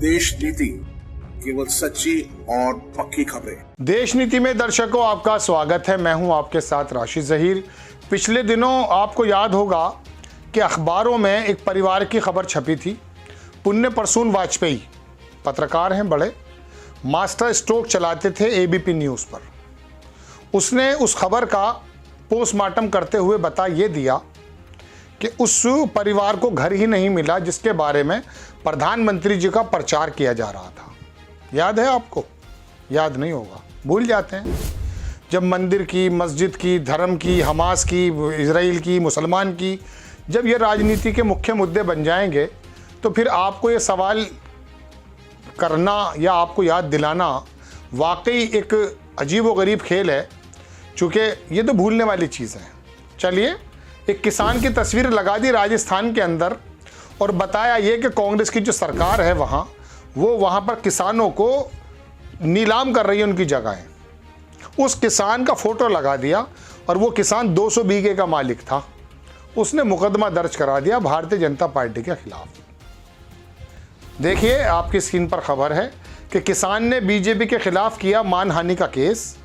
देश नीति, केवल सच्ची और पक्की खबरें। देश नीति में दर्शकों आपका स्वागत है। मैं हूं आपके साथ राशिद जहीर। पिछले दिनों आपको याद होगा कि अखबारों में एक परिवार की खबर छपी थी। पुण्य प्रसून वाजपेयी पत्रकार हैं, बड़े मास्टर स्ट्रोक चलाते थे एबीपी न्यूज़ पर। उसने उस खबर का पोस्टमार्टम करते हुए बता ये दिया कि उस परिवार को घर ही नहीं मिला जिसके बारे में प्रधानमंत्री जी का प्रचार किया जा रहा था। याद है आपको? याद नहीं होगा, भूल जाते हैं। जब मंदिर की, मस्जिद की, धर्म की, हमास की, इजराइल की, मुसलमान की, जब ये राजनीति के मुख्य मुद्दे बन जाएंगे तो फिर आपको ये सवाल करना या आपको याद दिलाना वाकई एक अजीब व गरीब खेल है, चूँकि ये तो भूलने वाली चीज़ है। चलिए, एक किसान की तस्वीर लगा दी राजस्थान के अंदर और बताया ये कि कांग्रेस की जो सरकार है वहाँ पर किसानों को नीलाम कर रही है उनकी जगहें। उस किसान का फोटो लगा दिया और वो किसान 200 बीघे का मालिक था। उसने मुकदमा दर्ज करा दिया भारतीय जनता पार्टी के खिलाफ। देखिए, आपकी स्क्रीन पर खबर है कि किसान ने बीजेपी के खिलाफ किया मानहानि का केस।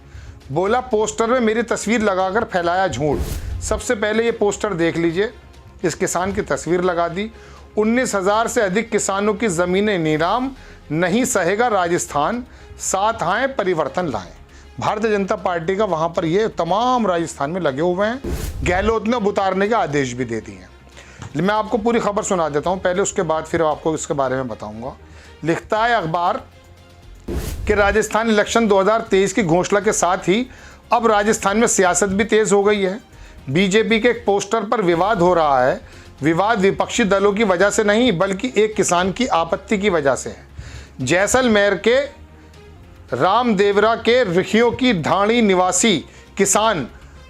बोला पोस्टर में मेरी तस्वीर लगाकर फैलाया झूठ। सबसे पहले ये पोस्टर देख लीजिए। इस किसान की तस्वीर लगा दी। 19,000 से अधिक किसानों की ज़मीनें नीलाम, नहीं सहेगा राजस्थान, साथ आए परिवर्तन लाएं। भारतीय जनता पार्टी का वहाँ पर ये तमाम राजस्थान में लगे हुए हैं। गहलोत ने उतारने के आदेश भी दे दिए हैं। मैं आपको पूरी खबर सुना देता हूँ पहले, उसके बाद फिर आपको इसके बारे में बताऊँगा। लिखता है अखबार कि राजस्थान इलेक्शन 2023 की घोषणा के साथ ही अब राजस्थान में सियासत भी तेज़ हो गई है। बीजेपी के एक पोस्टर पर विवाद हो रहा है। विवाद विपक्षी दलों की वजह से नहीं बल्कि एक किसान की आपत्ति की वजह से है। जैसलमेर के रामदेवरा के रिखियों की ढाणी निवासी किसान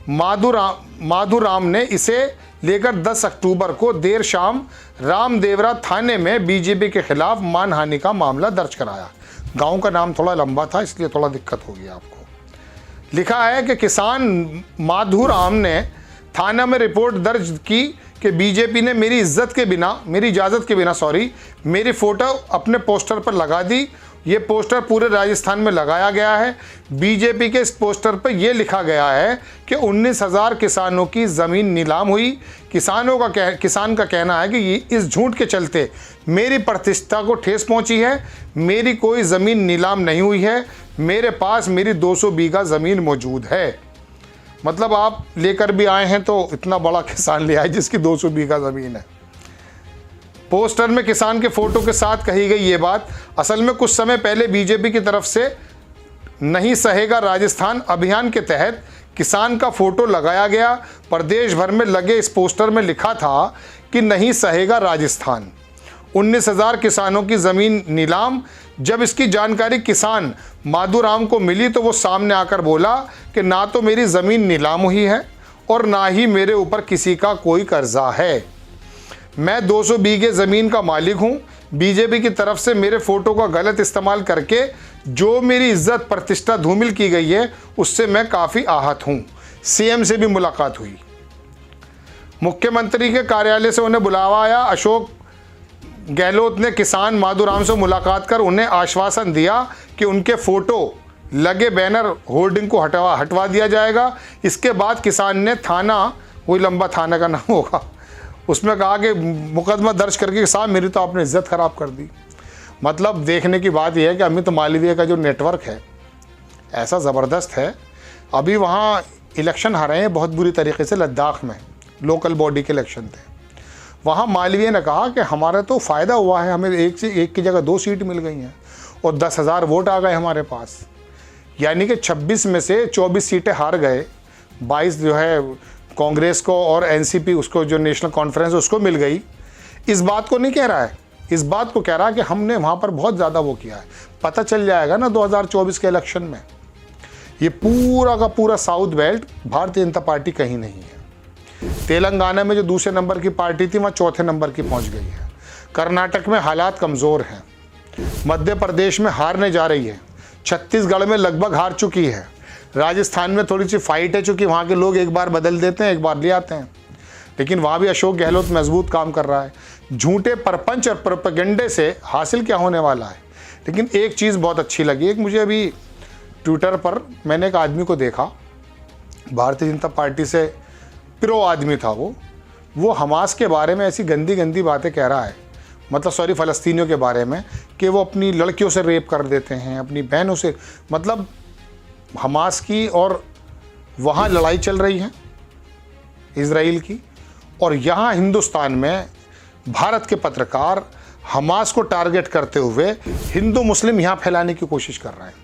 माधुराम ने इसे लेकर 10 अक्टूबर को देर शाम रामदेवरा थाने में बीजेपी के खिलाफ मानहानि का मामला दर्ज कराया। गांव का नाम थोड़ा लंबा था इसलिए थोड़ा दिक्कत होगी आपको। लिखा है कि किसान माधुराम ने थाना में रिपोर्ट दर्ज की कि बीजेपी ने मेरी इजाज़त के बिना मेरी फ़ोटो अपने पोस्टर पर लगा दी। ये पोस्टर पूरे राजस्थान में लगाया गया है। बीजेपी के इस पोस्टर पर यह लिखा गया है कि 19,000 किसानों की ज़मीन नीलाम हुई। किसान का कहना है कि इस झूठ के चलते मेरी प्रतिष्ठा को ठेस पहुंची है। मेरी कोई ज़मीन नीलाम नहीं हुई है। मेरे पास मेरी 200 बीघा ज़मीन मौजूद है। मतलब आप लेकर भी आए हैं तो इतना बड़ा किसान ले आए जिसकी 200 बीघा ज़मीन है। पोस्टर में किसान के फोटो के साथ कही गई ये बात असल में कुछ समय पहले बीजेपी की तरफ से नहीं सहेगा राजस्थान अभियान के तहत किसान का फोटो लगाया गया। प्रदेश भर में लगे इस पोस्टर में लिखा था कि नहीं सहेगा राजस्थान। 19,000 किसानों की ज़मीन नीलाम। जब इसकी जानकारी किसान माधुराम को मिली तो वो सामने आकर बोला कि ना तो मेरी ज़मीन नीलाम हुई है और ना ही मेरे ऊपर किसी का कोई कर्जा है। मैं 200 बीघे ज़मीन का मालिक हूँ। बीजेपी की तरफ से मेरे फ़ोटो का गलत इस्तेमाल करके जो मेरी इज्जत प्रतिष्ठा धूमिल की गई है उससे मैं काफ़ी आहत हूँ। सीएम से भी मुलाकात हुई। मुख्यमंत्री के कार्यालय से उन्हें बुलावा आया। अशोक गहलोत ने किसान माधुराम से मुलाकात कर उन्हें आश्वासन दिया कि उनके फ़ोटो लगे बैनर होर्डिंग को हटवा दिया जाएगा। इसके बाद किसान ने थाना, वही लंबा थाना का नाम होगा, उसमें कहा कि मुकदमा दर्ज करके साहब मेरी तो आपने इज्जत ख़राब कर दी। मतलब देखने की बात यह है कि अमित मालवीय का जो नेटवर्क है ऐसा ज़बरदस्त है। अभी वहाँ इलेक्शन हारे हैं बहुत बुरी तरीके से। लद्दाख में लोकल बॉडी के इलेक्शन थे। वहाँ मालवीय ने कहा कि हमारा तो फ़ायदा हुआ है, हमें एक की जगह 2 सीट मिल गई हैं और 10,000 वोट आ गए हमारे पास। यानी कि 26 में से 24 सीटें हार गए। 22 जो है कांग्रेस को और एनसीपी उसको जो नेशनल कॉन्फ्रेंस उसको मिल गई। इस बात को नहीं कह रहा है, इस बात को कह रहा है कि हमने वहाँ पर बहुत ज़्यादा वो किया है। पता चल जाएगा ना 2024 के इलेक्शन में। ये पूरा का पूरा south belt Bharatiya Janata party कहीं नहीं है। तेलंगाना में जो दूसरे नंबर की पार्टी थी वहाँ चौथे नंबर की पहुँच गई है। कर्नाटक में हालात कमज़ोर हैं। मध्य प्रदेश में हारने जा रही है। छत्तीसगढ़ में लगभग हार चुकी है। राजस्थान में थोड़ी सी फाइट है, चूँकि वहाँ के लोग एक बार बदल देते हैं, एक बार ले आते हैं। लेकिन वहाँ भी अशोक गहलोत मजबूत काम कर रहा है। झूठे परपंच और प्रोपेगेंडे से हासिल क्या होने वाला है। लेकिन एक चीज़ बहुत अच्छी लगी, एक मुझे अभी ट्विटर पर मैंने एक आदमी को देखा, भारतीय जनता पार्टी से प्रो आदमी था वो हमास के बारे में ऐसी गंदी गंदी बातें कह रहा है, मतलब सॉरी फ़लस्तीनियों के बारे में, कि वो अपनी लड़कियों से रेप कर देते हैं, अपनी बहनों से, मतलब हमास की, और वहाँ लड़ाई चल रही है इजराइल की, और यहाँ हिंदुस्तान में भारत के पत्रकार हमास को टारगेट करते हुए हिंदू मुस्लिम यहाँ फैलाने की कोशिश कर रहे हैं।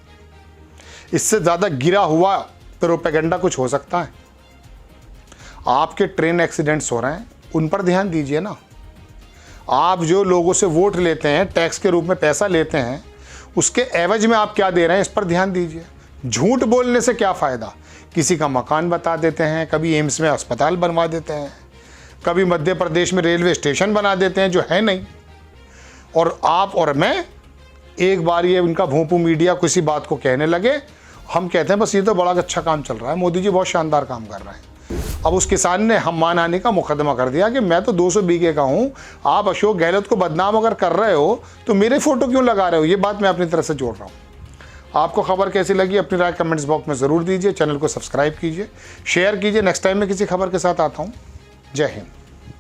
इससे ज़्यादा गिरा हुआ प्रोपेगेंडा कुछ हो सकता है? आपके ट्रेन एक्सीडेंट्स हो रहे हैं, उन पर ध्यान दीजिए ना। आप जो लोगों से वोट लेते हैं, टैक्स के रूप में पैसा लेते हैं, उसके एवज में आप क्या दे रहे हैं, इस पर ध्यान दीजिए। झूठ बोलने से क्या फ़ायदा? किसी का मकान बता देते हैं, कभी एम्स में अस्पताल बनवा देते हैं, कभी मध्य प्रदेश में रेलवे स्टेशन बना देते हैं जो है नहीं, और आप और मैं एक बार ये उनका भोंपू मीडिया किसी बात को कहने लगे, हम कहते हैं बस ये तो बड़ा अच्छा काम चल रहा है, मोदी जी बहुत शानदार काम कर रहे हैं। अब उस किसान ने हम मानाने का मुकदमा कर दिया कि मैं तो 200 बीघे का हूँ, आप अशोक गहलोत को बदनाम अगर कर रहे हो तो मेरे फोटो क्यों लगा रहे हो? ये बात मैं अपनी तरफ से जोड़ रहा हूँ। आपको खबर कैसी लगी अपनी राय कमेंट्स बॉक्स में ज़रूर दीजिए। चैनल को सब्सक्राइब कीजिए, शेयर कीजिए। नेक्स्ट टाइम मैं किसी खबर के साथ आता हूँ। जय हिंद।